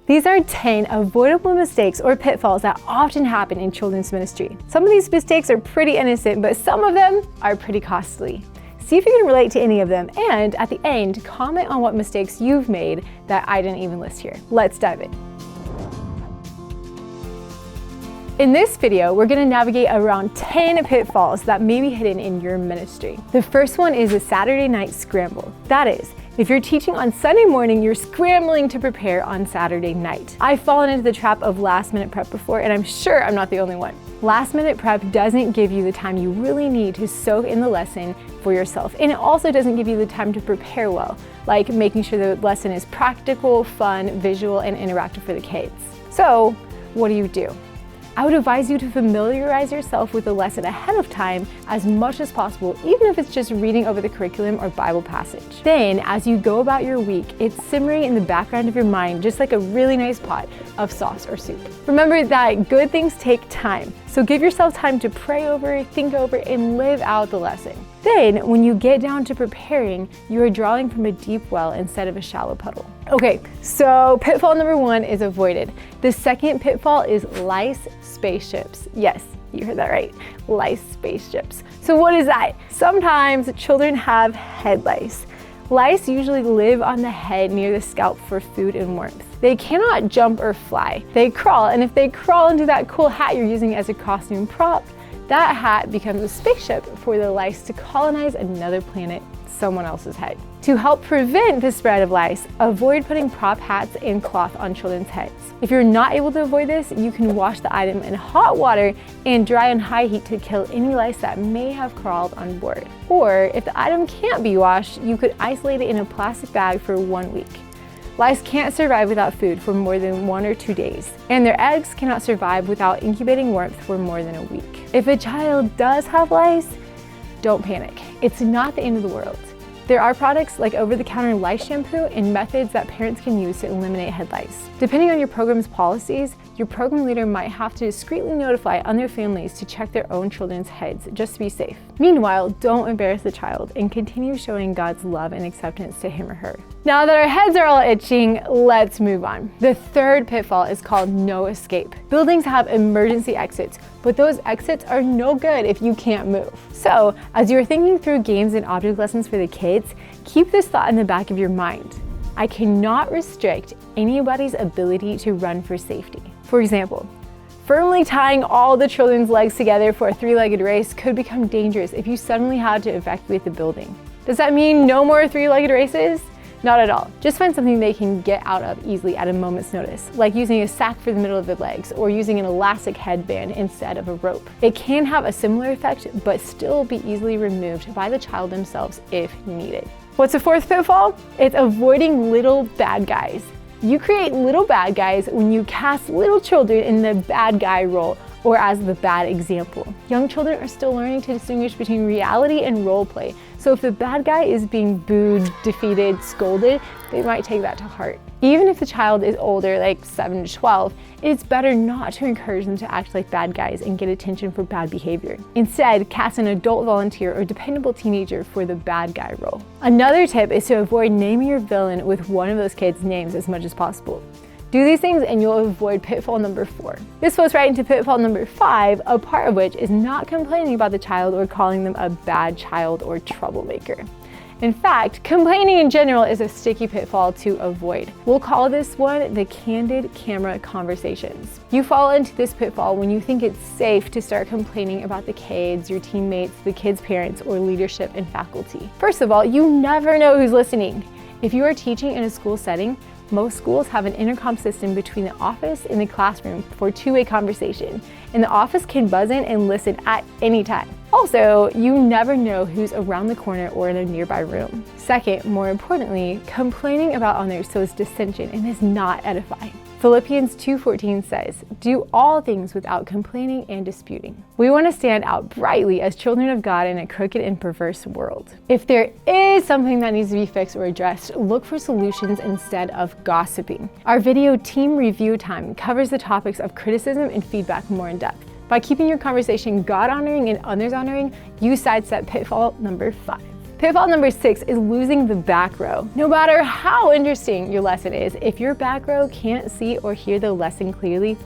These are 10 avoidable mistakes or pitfalls that often happen in children's ministry. Some of these mistakes are pretty innocent, but some of them are pretty costly. See if you can relate to any of them, and at the end, comment on what mistakes you've made that I didn't even list here. Let's dive in. In this video, we're gonna navigate around 10 pitfalls that may be hidden in your ministry. The first one is a Saturday night scramble. That is, if you're teaching on Sunday morning, you're scrambling to prepare on Saturday night. I've fallen into the trap of last-minute prep before, and I'm sure I'm not the only one. Last-minute prep doesn't give you the time you really need to soak in the lesson for yourself, and it also doesn't give you the time to prepare well, like making sure the lesson is practical, fun, visual, and interactive for the kids. So, what do? I would advise you to familiarize yourself with the lesson ahead of time as much as possible, even if it's just reading over the curriculum or Bible passage. Then, as you go about your week, it's simmering in the background of your mind, just like a really nice pot of sauce or soup. Remember that good things take time, so give yourself time to pray over, think over, and live out the lesson. Then, when you get down to preparing, you are drawing from a deep well instead of a shallow puddle. Okay, so pitfall number 1 is avoided. The second pitfall is lice spaceships. Yes, you heard that right, lice spaceships. So what is that? Sometimes children have head lice. Lice usually live on the head near the scalp for food and warmth. They cannot jump or fly. They crawl, and if they crawl into that cool hat you're using as a costume prop, that hat becomes a spaceship for the lice to colonize another planet, someone else's head. To help prevent the spread of lice, avoid putting prop hats and cloth on children's heads. If you're not able to avoid this, you can wash the item in hot water and dry on high heat to kill any lice that may have crawled on board. Or if the item can't be washed, you could isolate it in a plastic bag for 1 week. Lice can't survive without food for more than 1 or 2 days, and their eggs cannot survive without incubating warmth for more than a week. If a child does have lice, don't panic. It's not the end of the world. There are products like over-the-counter lice shampoo and methods that parents can use to eliminate head lice. Depending on your program's policies, your program leader might have to discreetly notify other families to check their own children's heads just to be safe. Meanwhile, don't embarrass the child and continue showing God's love and acceptance to him or her. Now that our heads are all itching, let's move on. The third pitfall is called no escape. Buildings have emergency exits, but those exits are no good if you can't move. So, as you're thinking through games and object lessons for the kids, keep this thought in the back of your mind. I cannot restrict anybody's ability to run for safety. For example, firmly tying all the children's legs together for a 3-legged race could become dangerous if you suddenly had to evacuate the building. Does that mean no more 3-legged races? Not at all. Just find something they can get out of easily at a moment's notice, like using a sack for the middle of the legs or using an elastic headband instead of a rope. It can have a similar effect, but still be easily removed by the child themselves if needed. What's the fourth pitfall? It's avoiding little bad guys. You create little bad guys when you cast little children in the bad guy role or as the bad example. Young children are still learning to distinguish between reality and role play. So if the bad guy is being booed, defeated, scolded, they might take that to heart. Even if the child is older, like 7 to 12, it's better not to encourage them to act like bad guys and get attention for bad behavior. Instead, cast an adult volunteer or dependable teenager for the bad guy role. Another tip is to avoid naming your villain with one of those kids' names as much as possible. Do these things and you'll avoid pitfall number 4. This flows right into pitfall number 5, a part of which is not complaining about the child or calling them a bad child or troublemaker. In fact, complaining in general is a sticky pitfall to avoid. We'll call this one the candid camera conversations. You fall into this pitfall when you think it's safe to start complaining about the kids, your teammates, the kids' parents, or leadership and faculty. First of all, you never know who's listening. If you are teaching in a school setting, most schools have an intercom system between the office and the classroom for two-way conversation, and the office can buzz in and listen at any time. Also, you never know who's around the corner or in a nearby room. Second, more importantly, complaining about others sows dissension and is not edifying. Philippians 2:14 says, "Do all things without complaining and disputing." We want to stand out brightly as children of God in a crooked and perverse world. If there is something that needs to be fixed or addressed, look for solutions instead of gossiping. Our video Team Review Time covers the topics of criticism and feedback more in depth. By keeping your conversation God-honoring and others-honoring, you sidestep pitfall number 5. Pitfall number 6 is losing the back row. No matter how interesting your lesson is, if your back row can't see or hear the lesson clearly,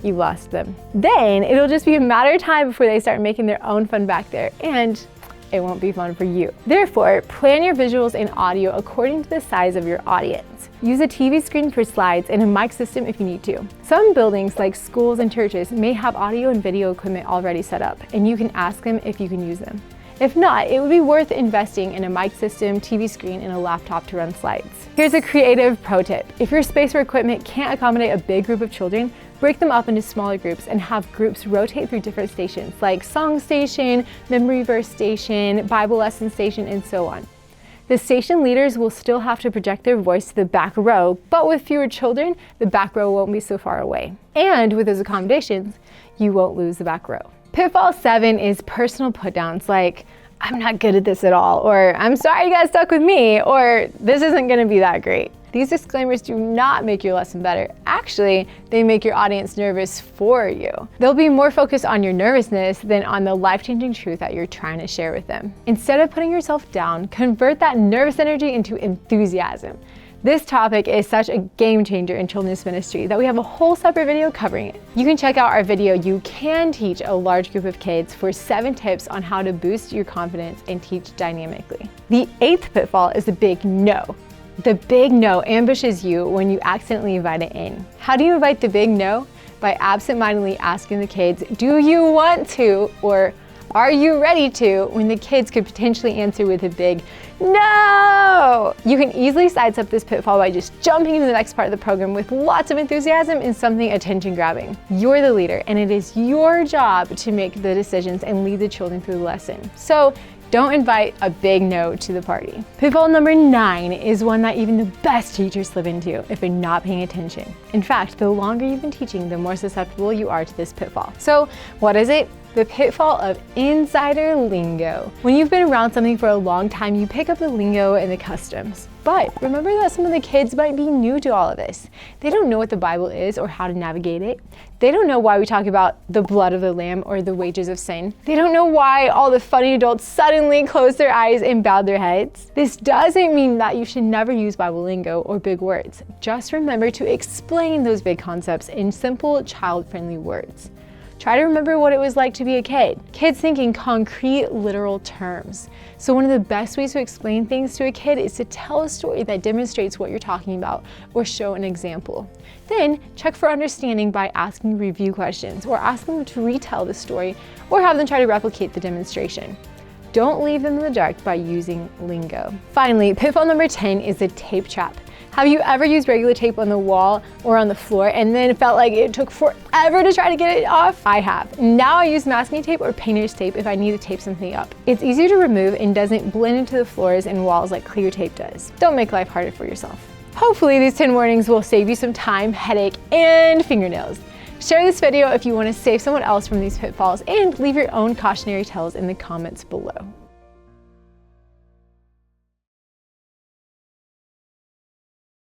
you lost them. Then it'll just be a matter of time before they start making their own fun back there, and it won't be fun for you. Therefore, plan your visuals and audio according to the size of your audience. Use a TV screen for slides and a mic system if you need to. Some buildings, like schools and churches, may have audio and video equipment already set up, and you can ask them if you can use them. If not, it would be worth investing in a mic system, TV screen, and a laptop to run slides. Here's a creative pro tip. If your space or equipment can't accommodate a big group of children, break them up into smaller groups and have groups rotate through different stations, like song station, memory verse station, Bible lesson station, and so on. The station leaders will still have to project their voice to the back row, but with fewer children, the back row won't be so far away. And with those accommodations, you won't lose the back row. Pitfall 7 is personal put-downs like, I'm not good at this at all, or I'm sorry you got stuck with me, or this isn't gonna be that great. These disclaimers do not make your lesson better. Actually, they make your audience nervous for you. They'll be more focused on your nervousness than on the life-changing truth that you're trying to share with them. Instead of putting yourself down, convert that nervous energy into enthusiasm. This topic is such a game changer in children's ministry that we have a whole separate video covering it. You can check out our video, You Can Teach a Large Group of Kids, for 7 tips on how to boost your confidence and teach dynamically. The 8th pitfall is the big no. The big no ambushes you when you accidentally invite it in. How do you invite the big no? By absentmindedly asking the kids, do you want to, or are you ready to, when the kids could potentially answer with a big no. You can easily sidestep this pitfall by just jumping into the next part of the program with lots of enthusiasm and something attention grabbing. You're the leader, and it is your job to make the decisions and lead the children through the lesson. So don't invite a big no to the party. Pitfall number 9 is one that even the best teachers slip into if they're not paying attention. In fact, the longer you've been teaching, the more susceptible you are to this pitfall. So what is it? The pitfall of insider lingo. When you've been around something for a long time, you pick up the lingo and the customs. But remember that some of the kids might be new to all of this. They don't know what the Bible is or how to navigate it. They don't know why we talk about the blood of the lamb or the wages of sin. They don't know why all the funny adults suddenly closed their eyes and bowed their heads. This doesn't mean that you should never use Bible lingo or big words. Just remember to explain those big concepts in simple, child-friendly words. Try to remember what it was like to be a kid. Kids think in concrete, literal terms. So one of the best ways to explain things to a kid is to tell a story that demonstrates what you're talking about or show an example. Then check for understanding by asking review questions or asking them to retell the story or have them try to replicate the demonstration. Don't leave them in the dark by using lingo. Finally, pitfall number 10 is the tape trap. Have you ever used regular tape on the wall or on the floor and then felt like it took forever to try to get it off? I have. Now I use masking tape or painter's tape if I need to tape something up. It's easier to remove and doesn't blend into the floors and walls like clear tape does. Don't make life harder for yourself. Hopefully these 10 warnings will save you some time, headache, and fingernails. Share this video if you want to save someone else from these pitfalls, and leave your own cautionary tales in the comments below.